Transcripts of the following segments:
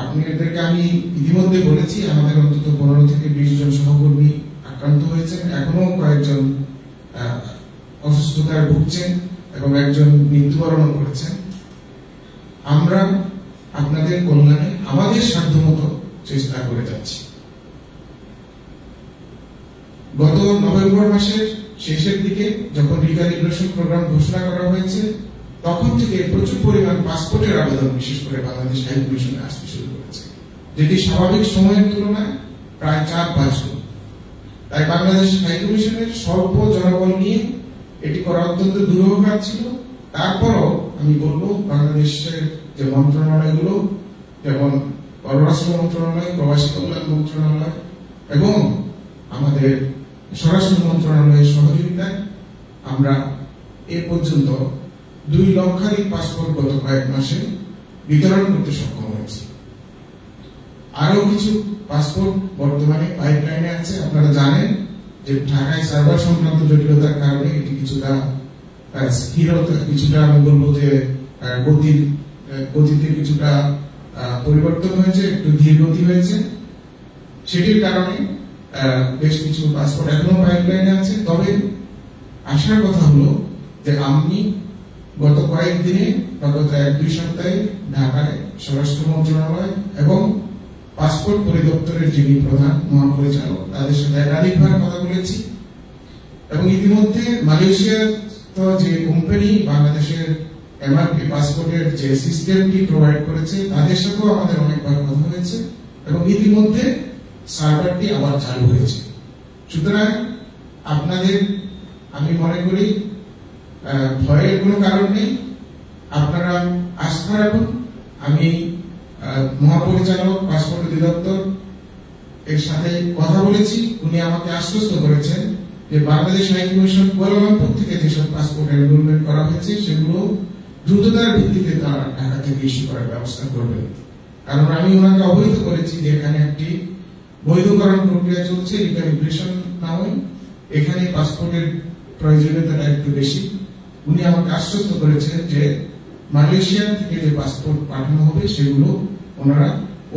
আপনাদেরকে আমি ইতিমধ্যে বলেছি আমাদের অন্তত 15 থেকে 20 জন সহকর্মী আক্রান্ত হয়েছেন, এখনো কয়েকজন অসুস্থতায় ভুগছেন এবং একজন মৃত্যুবরণ করেছেন। আমরা আপনাদের কল্যাণে আমাদের সাধ্যমতো চেষ্টা করে যাচ্ছি। গত নভেম্বর মাসের শেষের দিকে যখন রিক্যালিব্রেশন প্রোগ্রাম ঘোষণা করা হয়েছে, তখন থেকে প্রচুর পরিমাণ পাসপোর্টের আবেদন বিশেষ করে বাংলাদেশ হাই কমিশনে আসতে শুরু করেছে, যেটি স্বাভাবিক সময়ের তুলনায় প্রায় 4-5 গুণ। তাই বাংলাদেশ হাই কমিশনের স্বল্প জনবল নিয়ে এটি করা অত্যন্ত দুরূহ কাজ ছিল। তারপরও আমি বলবো বাংলাদেশের যে মন্ত্রণালয়গুলো, যেমন পররাষ্ট্র মন্ত্রণালয়, প্রবাসী কল্যাণ মন্ত্রণালয় এবং আমাদের স্বরাষ্ট্র মন্ত্রণালয়ের সহযোগিতায় আমরা এ পর্যন্ত 2 লক্ষাধিক পাসপোর্ট গত কয়েক মাসে বিতরণ করতে সক্ষম হয়েছি। আরো কিছু পাসপোর্ট বর্তমানে পাইপলাইনে আছে। আপনারা জানেন যে ঢাকায় সার্ভার সংক্রান্ত জটিলতার কারণে এটি কিছুটা স্থিরতা, কিছুটা আমি বলবো যে গতিতে কিছুটা পরিবর্তন হয়েছে, একটু ধীর গতি হয়েছে। সেটির কারণে বেশ কিছু পাসপোর্ট এখনো পাইপলাইনে আছে। তবে আসার কথা হলো যে আমি গত কয়েকদিনে বা গত 1-2 সপ্তাহে ঢাকায় স্বরাষ্ট্র মন্ত্রণালয় এবং পাসপোর্ট পরিদপ্তরের যিনি প্রধান মহাপরিচালক তাদের সাথে একাধিকবার কথা বলেছি এবং ইতিমধ্যে মালয়েশিয়ার যে কোম্পানি বাংলাদেশের এমআরপি পাসপোর্টের যে সিস্টেমটি প্রোভাইড করেছে তাদের সাথেও আমাদের অনেকবার কথা হয়েছে এবং ইতিমধ্যে সার্ভারটি আবার চালু হয়েছে। সুতরাং আপনাদের আমি মনে করি ভয়ের কোনো কারণ নেই, আপনারা আস্থা রাখুন। আমি মহাপরিচালক পাসপোর্ট অধিদপ্তর এর সাথে কথা বলেছি, উনি আমাকে আশ্বস্ত করেছেন যে বাংলাদেশ হাই কমিশন কুয়ালালামপুর থেকে যেসব পাসপোর্ট এনরোলমেন্ট করা হয়েছে সেগুলো দ্রুততার ভিত্তিতে তারা ঢাকা থেকে ইস্যু করার ব্যবস্থা করবেন। কারণ আমি ওনাকে অবহিত করেছি যে এখানে একটি বৈধকরণ প্রক্রিয়া চলছে রিক্যালিব্রেশন নামে, এখানে পাসপোর্টের প্রয়োজনীয়তাটা একটু বেশি। উনি আমাকে আশ্বস্ত করেছেন যে মালয়েশিয়া থেকে যে পাসপোর্ট পাঠানো হবে সেগুলো ওনারা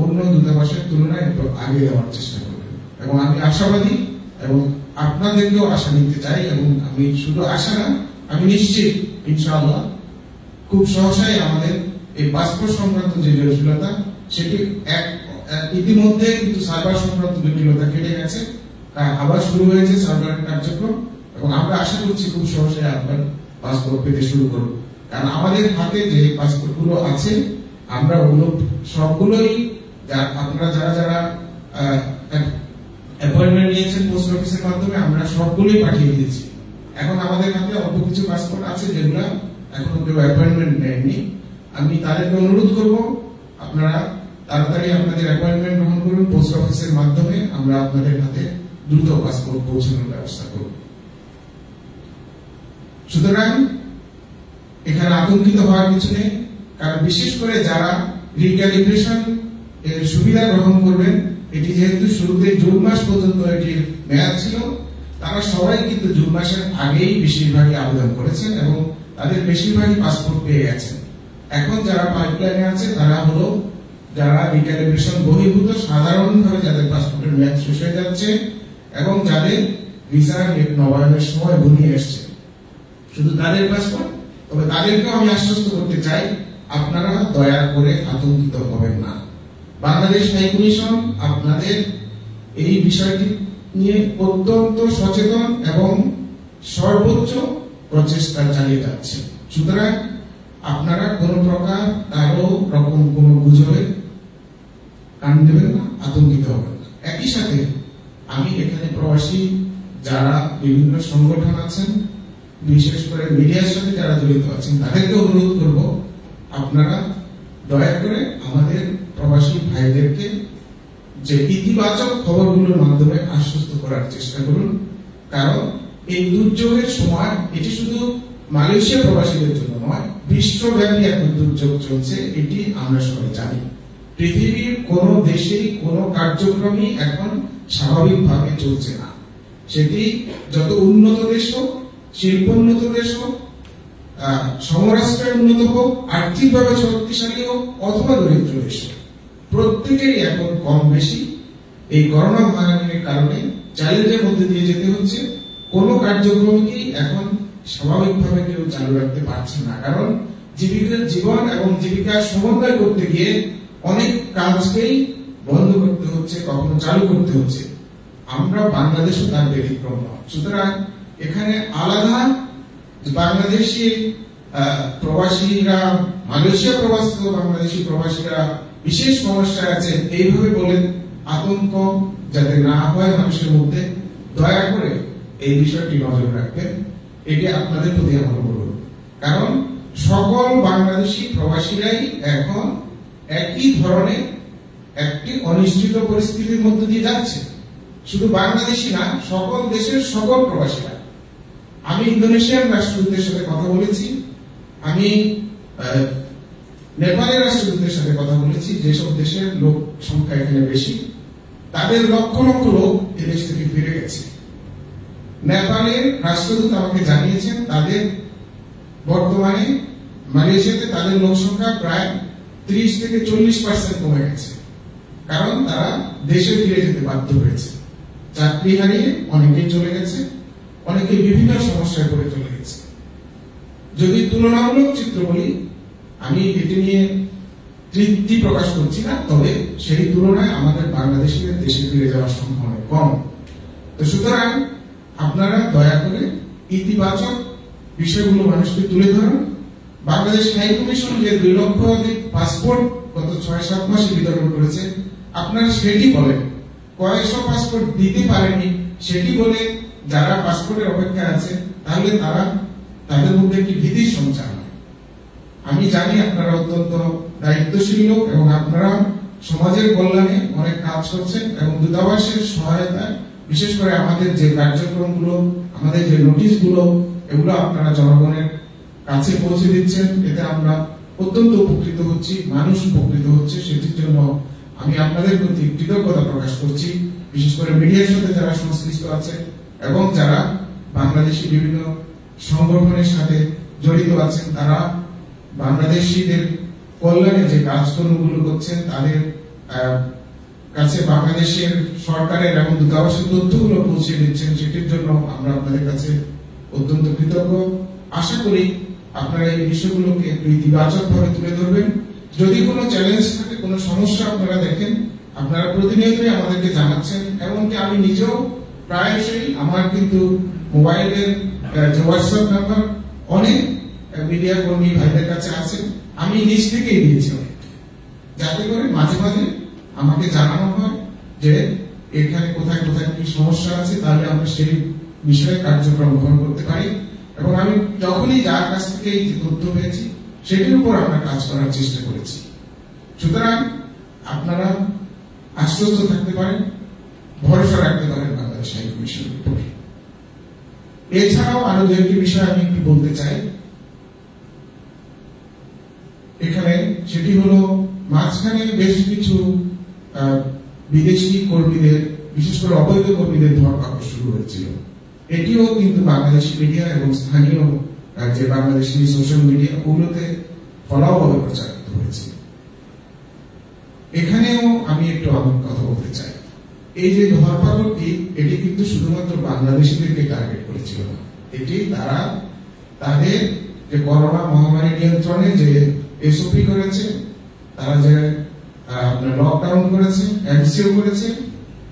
অন্য দূতাবাসের তুলনায় একটু আগে দেওয়ার চেষ্টা করবেন এবং আমি আশাবাদী এবং আপনাদেরকেও আশা নিতে চাই এবং আমি শুধু আশা না, আমি নিশ্চিত ইনশাআল্লাহ খুব সহসাই আমাদের এই পাসপোর্ট সংক্রান্ত যে জটিলতা সেটি ইতিমধ্যে কিন্তু সার্ভার সংক্রান্ত জটিলতা কেটে গেছে, আবার শুরু হয়েছে সার্ভারের কার্যক্রম এবং আমরা আশা করছি খুব সহসাই আপনার পাসপোর্ট পেতে শুরু করব। কারণ আমাদের হাতে যে পাসপোর্ট গুলো আছে আমরা ওগুলো সবগুলোই আপনারা যারা অ্যাপয়েন্টমেন্ট নিয়েছেন পোস্ট অফিসের মাধ্যমে আমরা সবগুলোই পাঠিয়ে দিয়েছি। এখন আমাদের হাতে অল্প কিছু পাসপোর্ট আছে যেগুলো এখনো কেউ অ্যাপয়েন্টমেন্ট নেয়নি। আমি তাদেরকে অনুরোধ করব আপনারা তাড়াতাড়ি আপনাদের অ্যাপয়েন্টমেন্ট গ্রহণ করুন পোস্ট অফিসের মাধ্যমে, আমরা আপনাদের হাতে দ্রুত পাসপোর্ট পৌঁছানোর ব্যবস্থা করব। সুতরাং এখানে আতঙ্কিত হওয়ার কিছু নেই, কারণ বিশেষ করে যারা রিক্যালিব্রেশন এর সুবিধা গ্রহণ করবেন, এটি যেহেতু শুরুতে জুন মাস পর্যন্ত এটির মেয়াদ ছিল, তারা সবাই কিন্তু জুন মাসের আগেই বেশিরভাগই আবেদন করেছেন এবং তাদের বেশিরভাগই পাসপোর্ট পেয়ে গেছেন। এখন যারা পাইপলাইনে আছে তারা হলো যারা রিক্যালিব্রেশন বহির্ভূত, সাধারণভাবে যাদের পাসপোর্টের মেয়াদ শেষ হয়ে যাচ্ছে এবং যাদের ভিসা নবায়নের সময় ঘনিয়ে এসছে, শুধু তাদের পাসপোর্ট। তবে তাদেরকেও আমি আশ্বস্ত করতে চাই আপনারা দয়া করে আতঙ্কিত হবেন না। বাংলাদেশ হাই কমিশন আপনাদের এই বিষয়টি নিয়ে অত্যন্ত সচেতন এবং সর্বোচ্চ প্রচেষ্টা চালিয়ে যাচ্ছে। সুতরাং আপনারা কোন প্রকার কারো রকম কোন গুজবে কান দেবেন না, আতঙ্কিত হবেন না। একই সাথে আমি এখানে প্রবাসী যারা বিভিন্ন সংগঠন আছেন, বিশেষ করে মিডিয়ার সাথে যারা জড়িত আছেন, তাদেরকে অনুরোধ করব আপনারা দয়া করে আমাদের প্রবাসী ভাইদেরকে যে ইতিবাচক খবরগুলোর মাধ্যমে আশ্বস্ত করার চেষ্টা করুন। কারণ এই দুর্যোগের সময় এটি শুধু মালয়েশিয়া প্রবাসীদের জন্য নয়, বিশ্বব্যাপী এখন দুর্যোগ চলছে, এটি আমরা সবাই জানি। পৃথিবীর কোন দেশেই কোন কার্যক্রমই এখন স্বাভাবিকভাবে চলছে না, সেটি যত উন্নত দেশ হোক, শিল্পোন্নত দেশ হোক, সমরাষ্ট্রের উন্নত হোক, আর্থিকভাবে শক্তিশালী হোক অথবা দরিদ্র দেশ হোক, প্রত্যেকেই এখন কম বেশি এই করোনা মহামারীর কারণে চ্যালেঞ্জের মধ্যে দিয়ে যেতে হচ্ছে। কোনো কার্যক্রমকেই এখন স্বাভাবিকভাবে কেউ চালু রাখতে পারছে না, কারণ জীবন এবং জীবিকার সমন্বয় করতে গিয়ে অনেক কাজকেই বন্ধ করতে হচ্ছে, কখনো চালু করতে হচ্ছে। আমরা বাংলাদেশও তার ব্যতিক্রম নয়। সুতরাং এখানে আলাদা বাংলাদেশি প্রবাসীরা, মালয়েশিয়া প্রবাসী বাংলাদেশি প্রবাসীরা বিশেষ সমস্যায় আছে এইভাবে বলে আতঙ্ক যাতে না হয় মানুষের মধ্যে, দয়া করে এই বিষয়টি নজর রাখবেন। এটি আপনাদের প্রতি আমার অনুরোধ, কারণ সকল বাংলাদেশি প্রবাসীরাই এখন একই ধরনের একটি অনিশ্চিত পরিস্থিতির মধ্যে দিয়ে যাচ্ছে। শুধু বাংলাদেশি না, সকল দেশের সকল প্রবাসীরা। আমি ইন্দোনেশিয়ান রাষ্ট্রদূতের সাথে কথা বলেছি, আমি নেপালের রাষ্ট্রদূতের সাথে কথা বলেছি, যেসব দেশের লোক সংখ্যা এখানে বেশি, তাদের লক্ষ লক্ষ লোক এদেশ থেকে ফিরে গেছে। নেপালের রাষ্ট্রদূত আমাকে জানিয়েছেন তাদের বর্তমানে মালয়েশিয়াতে তাদের লোক সংখ্যা প্রায় 30 থেকে 40% কমে গেছে, কারণ তারা দেশে ফিরে যেতে বাধ্য হয়েছে। চাকরি হারিয়ে অনেকেই চলে গেছে, অনেকে বিভিন্ন সমস্যায় পড়ে চলে গেছে। যদি তুলনামূলক চিত্র বলি, আমি এটি নিয়ে তৃপ্তি প্রকাশ করছি না, তবে সেই তুলনায় আমাদের বাংলাদেশের দেশে ফিরে যাওয়ার সম্ভাবনা কম। তো সুতরাং আপনারা দয়া করে ইতিবাচক বিষয়গুলো মানুষকে তুলে ধরুন। বাংলাদেশ হাই কমিশন যে 2 লক্ষ পাসপোর্ট গত 6-7 মাসে বিতরণ করেছে, আপনারা সেটি বলেন। কয়েকশো পাসপোর্ট দিতে পারেনি সেটি বলে যারা পাসপোর্টের অপেক্ষায় আছে, তাহলে তাদের মধ্যে একটি ভীতির সঞ্চার হয়। আমি জানি আপনারা অত্যন্ত দায়িত্বশীল লোক এবং আপনারা সমাজের কল্যাণে অনেক কাজ করছেন, এবং দূতাবাসের সহায়তায় বিশেষ করে আমাদের যে কার্যক্রমগুলো, আমাদের যে নোটিশগুলো, এগুলো আপনারা জনগণের কাছে পৌঁছে দিচ্ছেন। এতে আমরা অত্যন্ত উপকৃত হচ্ছি, মানুষ উপকৃত হচ্ছে। সেটির জন্য আমি আপনাদের প্রতি কৃতজ্ঞতা প্রকাশ করছি। বিশেষ করে মিডিয়ার সাথে যারা সংশ্লিষ্ট আছে এবং যারা বাংলাদেশি বিভিন্ন সংগঠনের সাথে জড়িত আছেন, তারা বাংলাদেশিদের কল্যাণে যে কাজকর্মগুলো করছেন, তাদের কাছে বাংলাদেশের সরকারের এবং দূতাবাসের তথ্যগুলো পৌঁছে দিচ্ছেন। সেটির জন্য আমরা আপনাদের কাছে অত্যন্ত কৃতজ্ঞ। আশা করি আপনারা এই বিষয়গুলোকে একটু ইতিবাচক ভাবে তুলে ধরবেন। যদি কোনো চ্যালেঞ্জ থাকে, কোনো সমস্যা আপনারা দেখেন, আপনারা প্রতিনিয়তই আমাদেরকে জানাচ্ছেন। এমনকি আমি নিজেও প্রায়শই আমার কিন্তু মোবাইলের যে হোয়াটসঅ্যাপ নাম্বার অনেক মিডিয়া কর্মী ভাইদের কাছে আছে, আমি নিজ থেকেই দিয়েছি, যাতে করে মাঝে মাঝে আমাকে জানানো হয় যে এখানে কোথায় কোথায় কি সমস্যা আছে, তাহলে আমরা সেই বিষয়ে কার্যক্রম গ্রহণ করতে পারি। এবং আমি যখনই যার কাছ থেকে এই তথ্য পেয়েছি, সেটির উপর আমরা কাজ করার চেষ্টা করেছি। সুতরাং আপনারা আশ্বস্ত থাকতে পারেন, ভরসা রাখতে পারেন বাংলাদেশ হাই কমিশনের উপর। এছাড়াও আরো 2টি বিষয় আমি একটু বলতে চাই এখানে। সেটি হলো, মাঝখানে বেশ কিছু বিদেশি কর্মীদের, বিশেষ করে অবৈধ কর্মীদের ধরপাকড় শুরু হয়েছিল। এটিও কিন্তু বাংলাদেশি মিডিয়া এবং স্থানীয় যে বাংলাদেশি সোশ্যাল মিডিয়া, ওগুলোতে ফলাওভাবে প্রচারিত হয়েছে। এখানেও আমি একটু কথা বলতে চাই। এই যে ধরপাকড়টি, এটি কিন্তু শুধুমাত্র বাংলাদেশিদেরকে টার্গেট করেছিল না, এটি তারা তাদের যে করোনা মহামারী নিয়ন্ত্রণে যে এসওপি করেছে, তারা যে লকডাউন করেছে, এমসিও করেছে,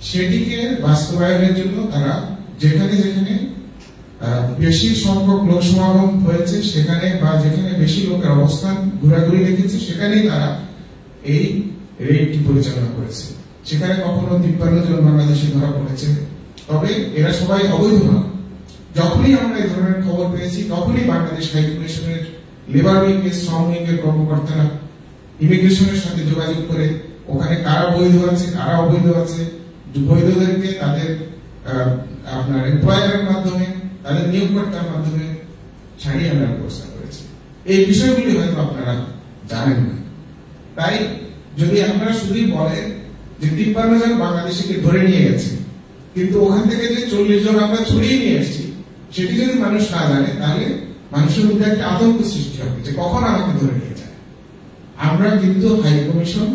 সেটিকে বাস্তবায়নের জন্য তারা যেখানে যেখানে বেশি সংখ্যক লোক সমাগম হয়েছে সেখানে, বা যেখানে বেশি লোকের অবস্থান ঘোরাঘুরি রেখেছে, সেখানেই তারা এই রেডটি পরিচালনা করেছে। সেখানে কখনো 53 জন বাংলাদেশি ধরা পড়েছে। তবে এরা সবাই অবৈধ না। যখনই আমরা এই ধরনের খবর পেয়েছি, তখনই বাংলাদেশ হাই কমিশনের লেবার উইং এর শ্রম উইং এর কর্মকর্তারা ইমিগ্রেশনের সাথে যোগাযোগ করে ওখানে কারা বৈধ আছে, কারা অবৈধ আছে, বৈধদেরকে তাদের আপনার এমপ্লয়ারের মাধ্যমে, তাদের নিয়োগকর্তার মাধ্যমে ছাড়িয়ে আনার ব্যবস্থা করেছে। এই বিষয়গুলি হয়তো আপনারা জানেন না। তাই যদি আপনারা শুধুই বলেন যে 53 জন বাংলাদেশিকে ধরে নিয়ে গেছে, কিন্তু ওখান থেকে যে 40 জন আমরা ছড়িয়ে নিয়ে এসেছি, সেটি যদি মানুষ না জানে, তাহলে মানুষের মধ্যে একটা আতঙ্ক সৃষ্টি হবে যে কখন আমাকে ধরে নিয়ে যায়। আমরা কিন্তু হাই কমিশন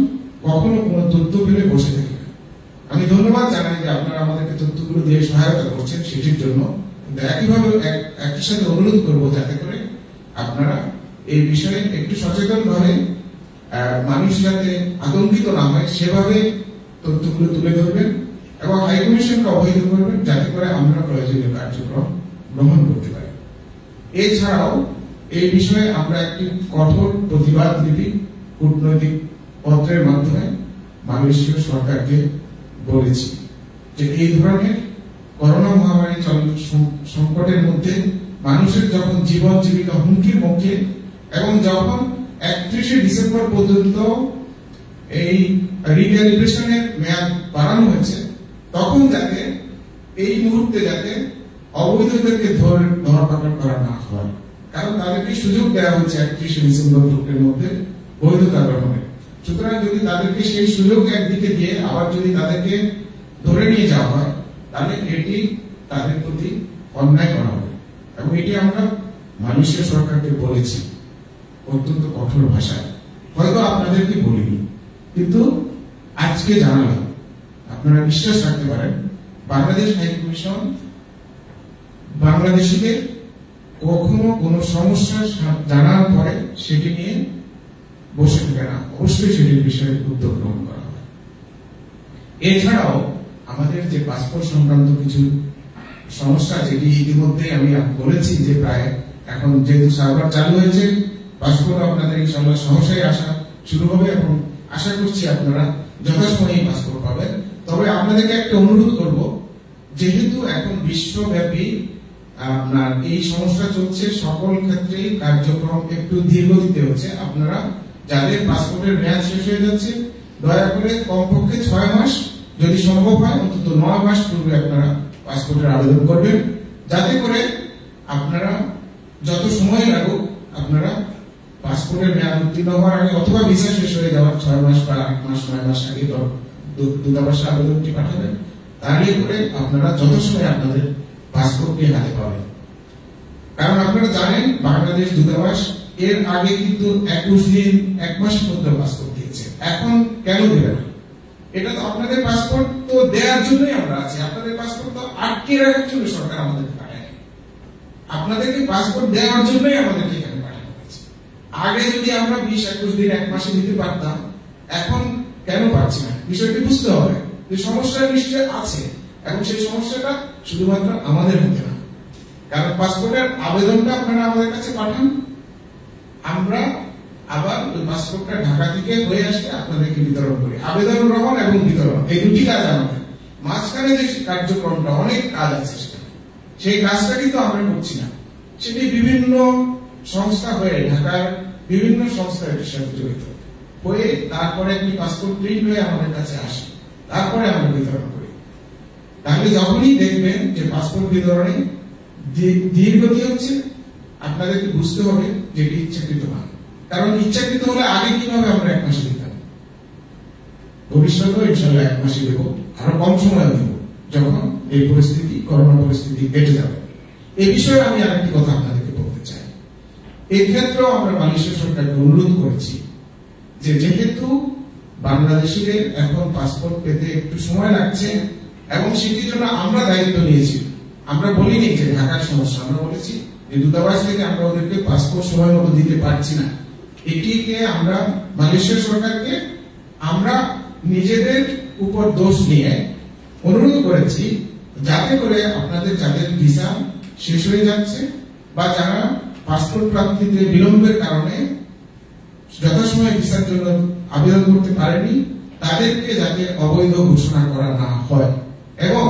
কখনো কোনো তথ্য পেলে বসে থাকি না। আমি ধন্যবাদ জানাই যে আপনারা আমাদেরকে তথ্যগুলো দিয়ে সহায়তা করছেন সেটির জন্য। একইভাবে একই সাথে অনুরোধ করবো যাতে করে আপনারা এই বিষয়ে একটু সচেতন ভাবে মানুষ যাতে আতঙ্কিত না হয় সেভাবে তথ্যগুলো তুলে ধরবেন এবং হাইকমিশনকে অবহিত করবেন যাতে করে আমরা প্রয়োজনীয় কার্যক্রম গ্রহণ করতে পারি। এছাড়াও এই বিষয়ে আমরা একটি কঠোর প্রতিবাদ লিপি কূটনৈতিক পত্রের মাধ্যমে মালয়েশীয় সরকারকে বলেছি যে এই ধরনের করোনা মহামারী সংকটের মধ্যে মানুষের যখন জীবন জীবিকা হুমকির মুখে এবং যখন 31শে ডিসেম্বর পর্যন্ত এই রিক্যালিব্রেশনের মেয়াদ বাড়ানো হয়েছে, তখন যাতে এই মুহূর্তে যাতে অবৈধদেরকে ধরপাকড় করা না হয়, কারণ তাদেরকে সুযোগ দেওয়া হচ্ছে 31শে ডিসেম্বর মধ্যে বৈধতা গ্রহণের। সুতরাং যদি তাদেরকে সেই সুযোগ একদিকে দিয়ে আবার যদি তাদেরকে ধরে নিয়ে যাওয়া হয় তাহলে এটি তাদের প্রতি অন্যায় করা হবে এবং এটি আমরা মালয়েশিয়া সরকারকে বলেছি অত্যন্ত কঠোর ভাষায়। হয়তো আপনাদেরকে বলিনি, কিন্তু আজকে জানালাম। আপনারা বিশ্বাস রাখতে পারেন বাংলাদেশ হাইকমিশন বাংলাদেশিদের কখনো কোনো সমস্যা জানার পরে সেটি নিয়ে বসে থাকে না, অবশ্যই সেটির বিষয়ে উদ্যোগ গ্রহণ করা হয়। এছাড়াও আমাদের যে পাসপোর্ট সংক্রান্ত কিছু সমস্যা, যেটি ইতিমধ্যে আমি বলেছি যে প্রায় এখন যেহেতু সার্ভার চালু হয়েছে, পাসপোর্ট আপনাদের ইনশাআল্লাহ সহসাই আসা শুরু হবে এবং আশা করছি আপনারা যথাসময়ে পাসপোর্ট পাবেন। তবে আপনাদেরকে একটা অনুরোধ করব, যেহেতু এখন বিশ্বব্যাপী আপনার এই সমস্যা চলছে, সকল ক্ষেত্রেই কার্যক্রম একটু ধীরগতিতে হচ্ছে। আপনারা যাদের পাসপোর্টের মেয়াদ শেষ হয়ে যাচ্ছে দয়া করে কমপক্ষে 6 মাস, যদি সম্ভব হয় অন্তত 9 মাস পূর্বে আপনারা পাসপোর্টের আবেদন করবেন, যাতে করে আপনারা যত সময় লাগুক আপনারা পাসপোর্টের মেয়াদ উত্তীর্ণ হওয়ার আগে অথবা ভিসা শেষ হয়ে যাওয়ার 6 মাস বা 8 মাস 9 মাস আগে দূতাবাসে আবেদনটি পাঠাবেন, তাহলে করে আপনারা যত সময় আপনাদের পাসপোর্টটি হাতে পাবেন। কারণ আপনারা জানেন বাংলাদেশ দূতাবাস এর আগে কিন্তু 21 দিন 1 মাসের মধ্যে পাসপোর্ট দিয়েছে, এখন কেন দেবে না? এটা তো আপনাদের পাসপোর্ট তো দেওয়ার জন্যই আমরা আছি, আপনাদের পাসপোর্ট তো আটকে রাখার জন্য সরকার আমাদেরকে পাঠায়। আপনাদেরকে পাসপোর্ট দেওয়ার জন্যই আমাদেরকে এখানে পাঠানো হয়েছে। আগে যদি আমরা 20-21 দিন 1 মাসে দিতে পারতাম, এখন কেন পারছি না? বিষয়টি বুঝতে হবে যে সমস্যা নিশ্চয় আছে এবং সেই সমস্যাটা শুধুমাত্র আমাদের মধ্যে না। কারণ পাসপোর্টের আবেদনটা আপনারা আমাদের কাছে পাঠান, আমরা আবার ওই পাসপোর্টটা ঢাকা থেকে হয়ে আসলে আপনাদেরকে বিতরণ করি। আবেদন গ্রহণ এবং বিতরণ এই দুটি কাজ আমাদের। মাঝখানে যে কার্যক্রমটা অনেক কাজ আছে সেখানে, সেই কাজটা কিন্তু আমরা করছি না। সেটি বিভিন্ন সংস্থা হয়ে ঢাকার বিভিন্ন সংস্থা এটির সাথে জড়িত হয়ে তারপরে একটি পাসপোর্ট প্রিন্ট হয়ে আমাদের কাছে আসে, তারপরে আমরা বিতরণ করি। তাহলে যখনই দেখবেন যে পাসপোর্ট বিতরণে ধীরগতি হচ্ছে, আপনাদেরকে বুঝতে হবে যে এটি ইচ্ছাকৃত না। কারণ ইচ্ছাকৃত হলে আগে কিভাবে আমরা 1 মাসে দিতাম, ভবিষ্যতেও ইনশাআল্লাহ 1 মাসে দেব, আরো কম সময় দেব যখন এই পরিস্থিতি করোনা পরিস্থিতি কেটে যাবে। এই বিষয়ে আমি আরেকটি কথা আপনাদেরকে বলতে চাই। এই ক্ষেত্রেও আমরা মালয়েশিয়া সরকারকে অনুরোধ করেছি যে যেহেতু বাংলাদেশিদের এখন পাসপোর্ট পেতে একটু সময় লাগছে এবং সেটির জন্য আমরা দায়িত্ব নিয়েছি। আমরা বলিনি যে ঢাকার সমস্যা, আমরা বলেছি যে দূতাবাস থেকে আমরা ওদেরকে পাসপোর্ট সময় মতো দিতে পারছি না। এটিকে আমরা মালয়েশিয়া সরকারকে আমরা নিজেদের উপর দোষ নিয়ে অনুরোধ করেছি যাতে করে আপনাদের যাদের ভিসা শেষ হয়ে যাচ্ছে বা যারা পাসপোর্ট প্রাপ্তিতে বিলম্বের কারণে যথাসময়ে ভিসার জন্য আবেদন করতে পারেনি, তাদেরকে যাতে অবৈধ ঘোষণা করা না হয় এবং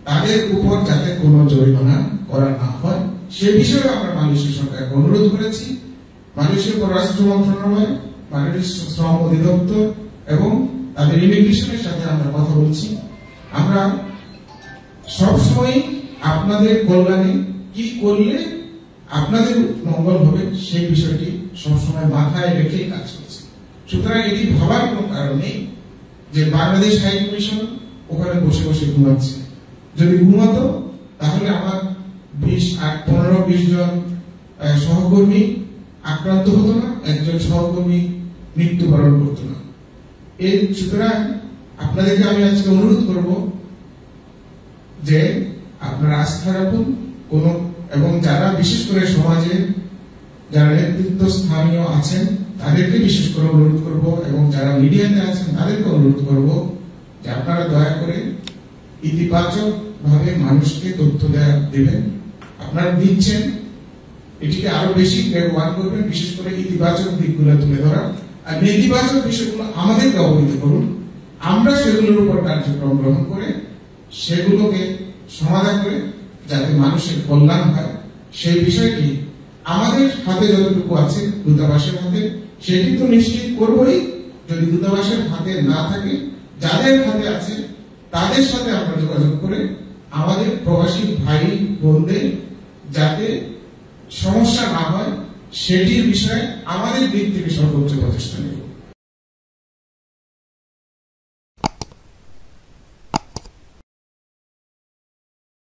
তাদের উপর যাতে কোনো জরিমানা করা না হয় সে বিষয়ে আমরা মালয়েশিয়া সরকারকে অনুরোধ করেছি। মালয়েশিয়া পররাষ্ট্র মন্ত্রণালয়, মালয়েশিয়া শ্রম অধিদপ্তর এবং তাদের ইমিগ্রেশনের সাথে আমরা কথা বলছি। আমরা সবসময় আপনাদের কল্যাণে কি করলে আপনাদের মঙ্গল হবে সেই বিষয়টি সবসময় মাথায় রেখে কাজ করছে। সুতরাং এটি ভাবার কোনো কারণ নেই যে বাংলাদেশ হাই কমিশন ওখানে বসে বসে ঘুমাচ্ছে। যদি ঘুমাতো তাহলে আমার 15-20 জন সহকর্মী আক্রান্ত হতো না, একজন সহকর্মী মৃত্যুবরণ করতো না। এই সুতরাং আপনাদেরকে আমি আজকে অনুরোধ করব যে আপনারা আস্থা রাখুন কোন, এবং যারা বিশেষ করে সমাজে যারা নেতৃত্ব স্থানীয় আছেন তাদেরকে বিশেষ করে অনুরোধ করব, এবং যারা মিডিয়াতে আছেন তাদেরকে অনুরোধ করব যে আপনারা দয়া করে ইতিবাচক ভাবে মানুষকে তথ্য দেবেন। আপনারা দিচ্ছেন, এটিকে আরো বেশি ব্যবহার করবেন, বিশেষ করে ইতিবাচক দিকগুলো তুলে ধরা, আর নেতিবাচক বিষয়গুলো আমাদেরকে অবহিত করুন। আমরা সেগুলোর উপর কার্যক্রম গ্রহণ করে সেগুলোকে সমাধান করে যাতে মানুষের কল্যাণ হয় সেই বিষয়টি আমাদের হাতে যতটুকু আছে, দূতাবাসের হাতে, সেটি তো নিশ্চিত করবই। যদি দূতাবাসের হাতে না থাকে, যাদের হাতে আছে তাদের সাথে আমরা যোগাযোগ করে আমাদের প্রবাসী ভাই বোনদের যাতে সমস্যা না হয় সেটির বিষয়ে আমাদের দিক থেকে সর্বোচ্চ প্রচেষ্টা নেব।